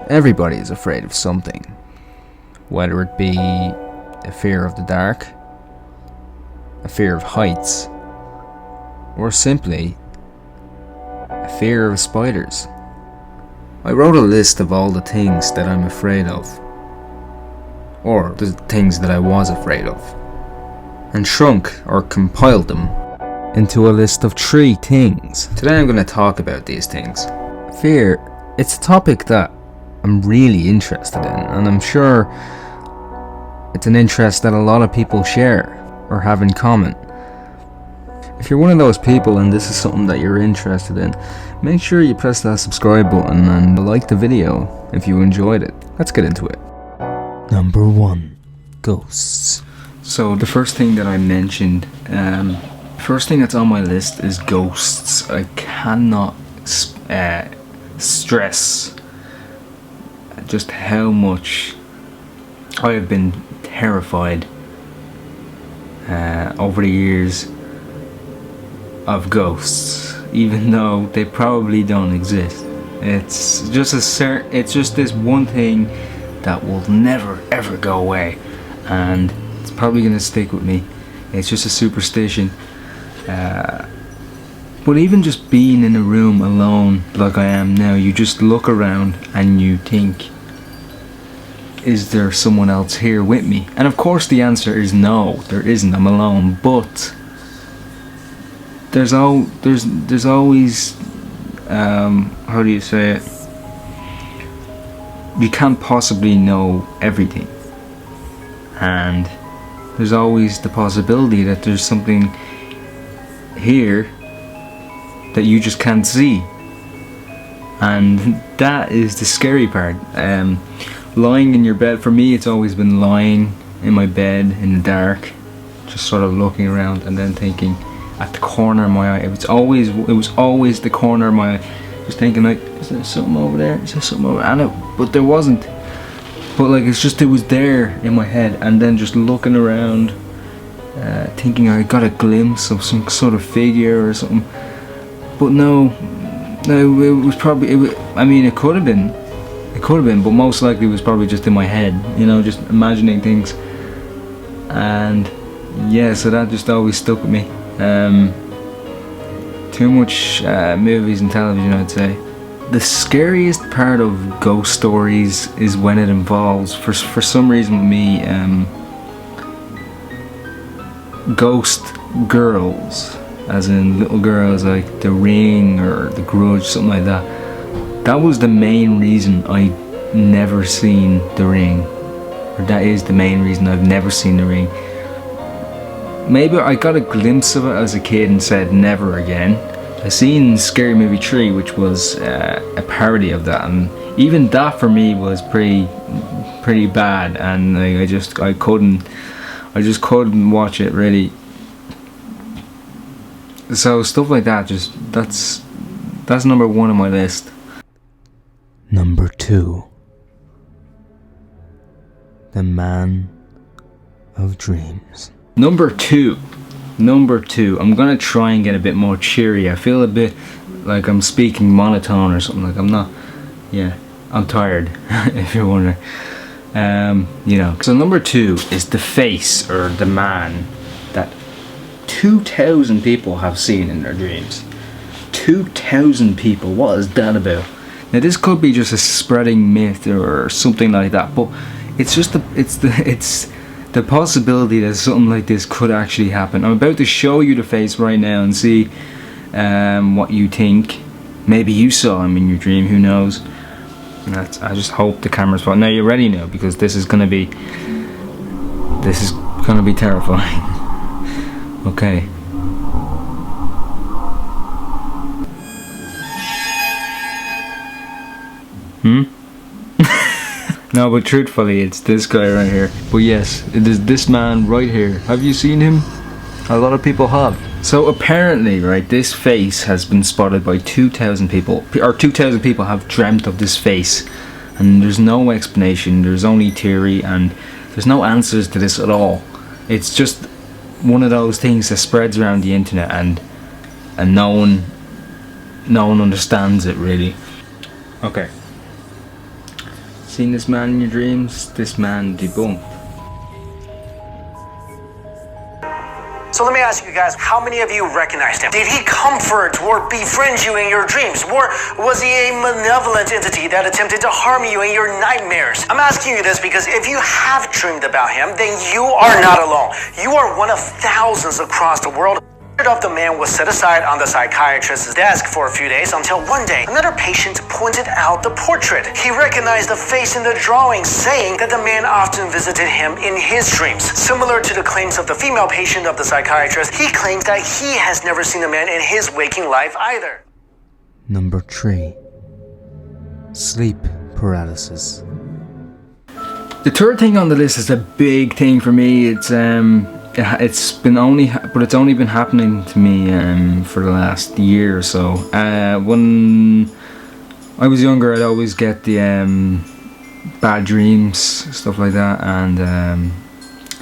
Everybody is afraid of something, whether it be a fear of the dark, a fear of heights, or simply a fear of spiders. I wrote a list of all the things that I'm afraid of, or the things that I was afraid of, and shrunk or compiled them into a list of 3 things. Today I'm going to talk about these things. Fear, it's a topic that I'm really interested in, and I'm sure it's an interest that a lot of people share or have in common. If you're one of those people and this is something that you're interested in, make sure you press that subscribe button and like the video if you enjoyed it. Let's get into it. Number 1. Ghosts. So the first thing that I mentioned, first thing that's on my list is ghosts. I cannot stress just how much I have been terrified over the years of ghosts, even though they probably don't exist. It's just this one thing that will never ever go away, and it's probably gonna stick with me. It's just a superstition. But even just being in a room alone like I am now, you just look around and you think, is there someone else here with me? And of course the answer is no, there isn't, I'm alone. But there's always how do you say it? You can't possibly know everything, and there's always the possibility that there's something here that you just can't see, and that is the scary part. Lying in your bed, for me it's always been lying in my bed in the dark, just sort of looking around and then thinking at the corner of my eye. It was always the corner of my eye, just thinking like, is there something over there? Is there something over there? But there wasn't. But like, it was there in my head, and then just looking around, thinking I got a glimpse of some sort of figure or something. But no, it was probably, it could have been, but most likely it was probably just in my head, just imagining things. And yeah, so that just always stuck with me. Too much movies and television, I'd say. The scariest part of ghost stories is when it involves, for some reason with me, ghost girls, as in little girls like The Ring or The Grudge, something like that. That was the main reason I never seen The Ring, or that is the main reason I've never seen The Ring. Maybe I got a glimpse of it as a kid and said never again. I seen Scary Movie 3, which was a parody of that, and even that for me was pretty bad, and like, I just couldn't watch it really. So stuff like that, that's number 1 on my list. Number 2. The Man of Dreams. Number two, I'm gonna try and get a bit more cheery. I feel a bit like I'm speaking monotone or something, like I'm not, I'm tired, if you're wondering. So number 2 is the face, or the man, that 2,000 people have seen in their dreams. 2,000 people, what is that about? Now this could be just a spreading myth or something like that, but it's the possibility that something like this could actually happen. I'm about to show you the face right now and see what you think. Maybe you saw him in your dream, who knows? I just hope the camera's fine. Now you're ready now, because this is gonna be terrifying. Okay. No, but truthfully, it's this guy right here. But yes, it is this man right here. Have you seen him? A lot of people have. So apparently, right, this face has been spotted by 2,000 people, or 2,000 people have dreamt of this face, and there's no explanation, there's only theory, and there's no answers to this at all. It's just one of those things that spreads around the internet, and no one understands it really. Okay. Seen this man in your dreams? This man debunked. So let me ask you guys, how many of you recognized him? Did he comfort or befriend you in your dreams? Or was he a malevolent entity that attempted to harm you in your nightmares? I'm asking you this because if you have dreamed about him, then you are not alone. You are one of thousands across the world. Of the man was set aside on the psychiatrist's desk for a few days until one day another patient pointed out the portrait. He recognized the face in the drawing, saying that the man often visited him in his dreams. Similar to the claims of the female patient of the psychiatrist, he claims that he has never seen the man in his waking life either. Number 3. Sleep paralysis. The third thing on the list is a big thing for me. It's only been happening to me for the last year or so. When I was younger, I'd always get the bad dreams, stuff like that, and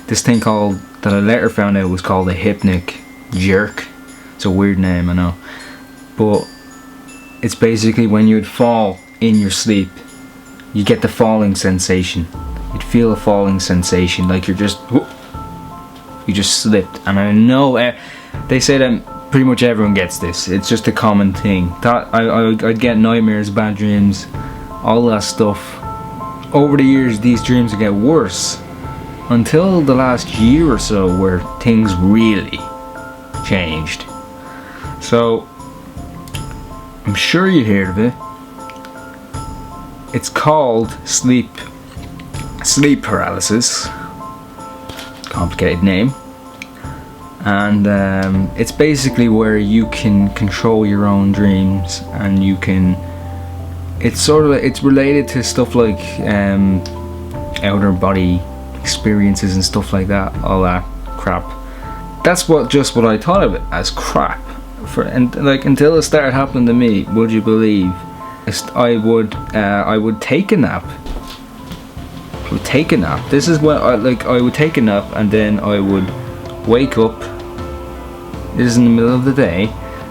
this thing that I later found out was called a Hypnic Jerk. It's a weird name, I know, but it's basically when you'd fall in your sleep, you get the falling sensation. You'd feel a falling sensation, like you just slipped. And I know they say that pretty much everyone gets this. It's just a common thing. That I'd get nightmares, bad dreams, all that stuff. Over the years, these dreams would get worse until the last year or so, where things really changed. So I'm sure you heard of it. It's called sleep paralysis. Complicated name. And it's basically where you can control your own dreams, and you can, it's related to stuff like outer body experiences and stuff like that, all that crap. That's what I thought of it as, crap. Until it started happening to me, would you believe, I would take a nap. This is what I would take a nap, and then I would wake up. This is in the middle of the day,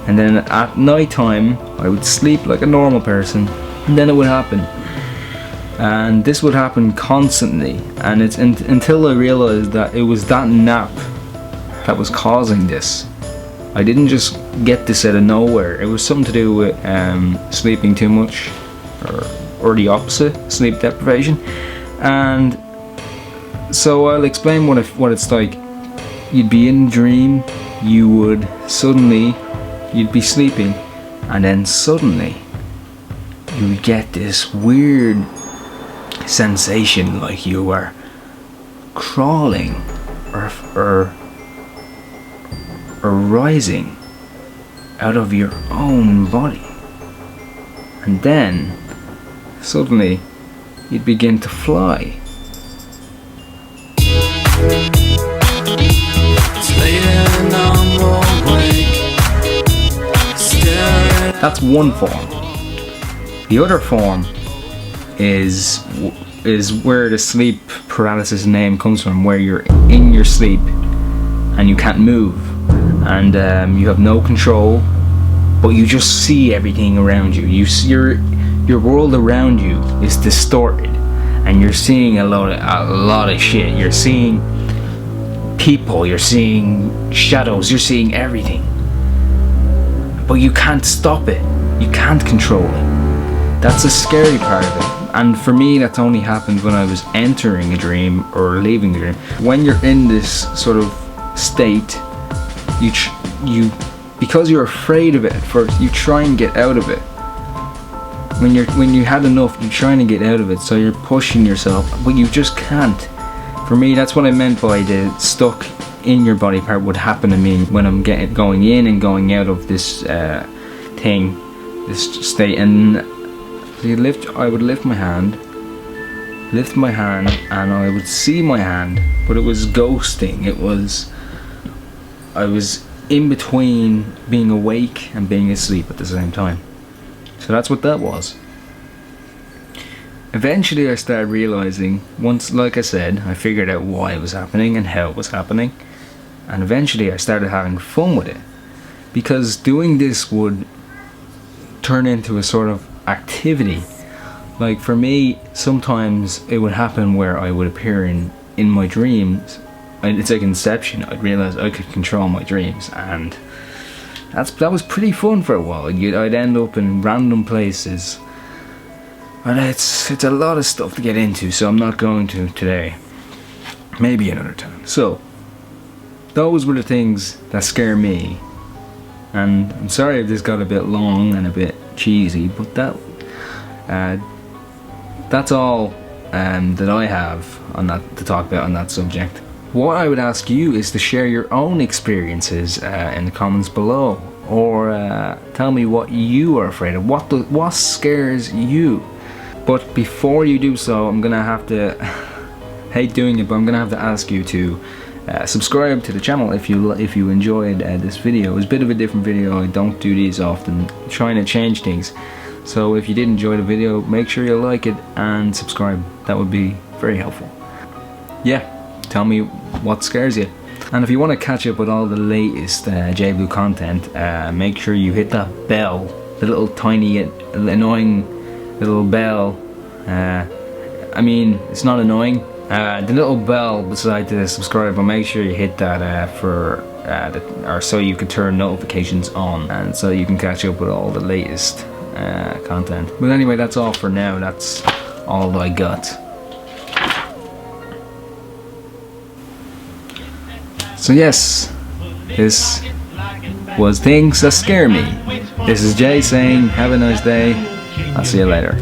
and then at night time I would sleep like a normal person, and then it would happen. And this would happen constantly, and it's until I realized that it was that nap that was causing this. I didn't just get this out of nowhere. It was something to do with sleeping too much, or the opposite, sleep deprivation. And so I'll explain what it's like. You'd be in a dream, you'd be sleeping, and then suddenly you would get this weird sensation like you were crawling or rising out of your own body. And then suddenly you'd begin to fly. That's one form. The other form is where the sleep paralysis name comes from, where you're in your sleep and you can't move, and you have no control, but you just see everything around you. Your world around you is distorted, and you're seeing a lot of shit. You're seeing people, you're seeing shadows, you're seeing everything, but you can't stop it, you can't control it. That's the scary part of it. And for me, that's only happened when I was entering a dream or leaving a dream. When you're in this sort of state, you because you're afraid of it at first, you try and get out of it. When you had enough, you're trying to get out of it, so you're pushing yourself, but you just can't. For me, that's what I meant by the stuck in your body part would happen to me when I'm going in and going out of this thing, this state. And I would lift my hand, and I would see my hand, but it was ghosting. I was in between being awake and being asleep at the same time. So that's what that was. Eventually I started realizing, once, like I said, I figured out why it was happening and how it was happening, and eventually I started having fun with it, because doing this would turn into a sort of activity Like for me, sometimes it would happen where I would appear in my dreams. And it's like Inception. I'd realise I could control my dreams, and that was pretty fun for a while. I'd end up in random places, and it's a lot of stuff to get into, so I'm not going to today. Maybe another time. So those were the things that scare me, and I'm sorry if this got a bit long and a bit cheesy, but that's all that I have on that to talk about on that subject. What I would ask you is to share your own experiences in the comments below, or tell me what you are afraid of. What scares you? But before you do so, I'm gonna have to hate doing it, but I'm gonna have to ask you to subscribe to the channel if you enjoyed this video. It was a bit of a different video. I don't do these often, I'm trying to change things. So if you did enjoy the video, make sure you like it and subscribe. That would be very helpful. Yeah, tell me what scares you. And if you want to catch up with all the latest JBlue content, make sure you hit that bell, the little tiny annoying little bell. I mean, it's not annoying. The little bell beside the subscribe, but make sure you hit that or so you can turn notifications on, and so you can catch up with all the latest content. But anyway, that's all for now. That's all I got. So yes, this was Things That Scare Me. This is Jay saying have a nice day. I'll see you later.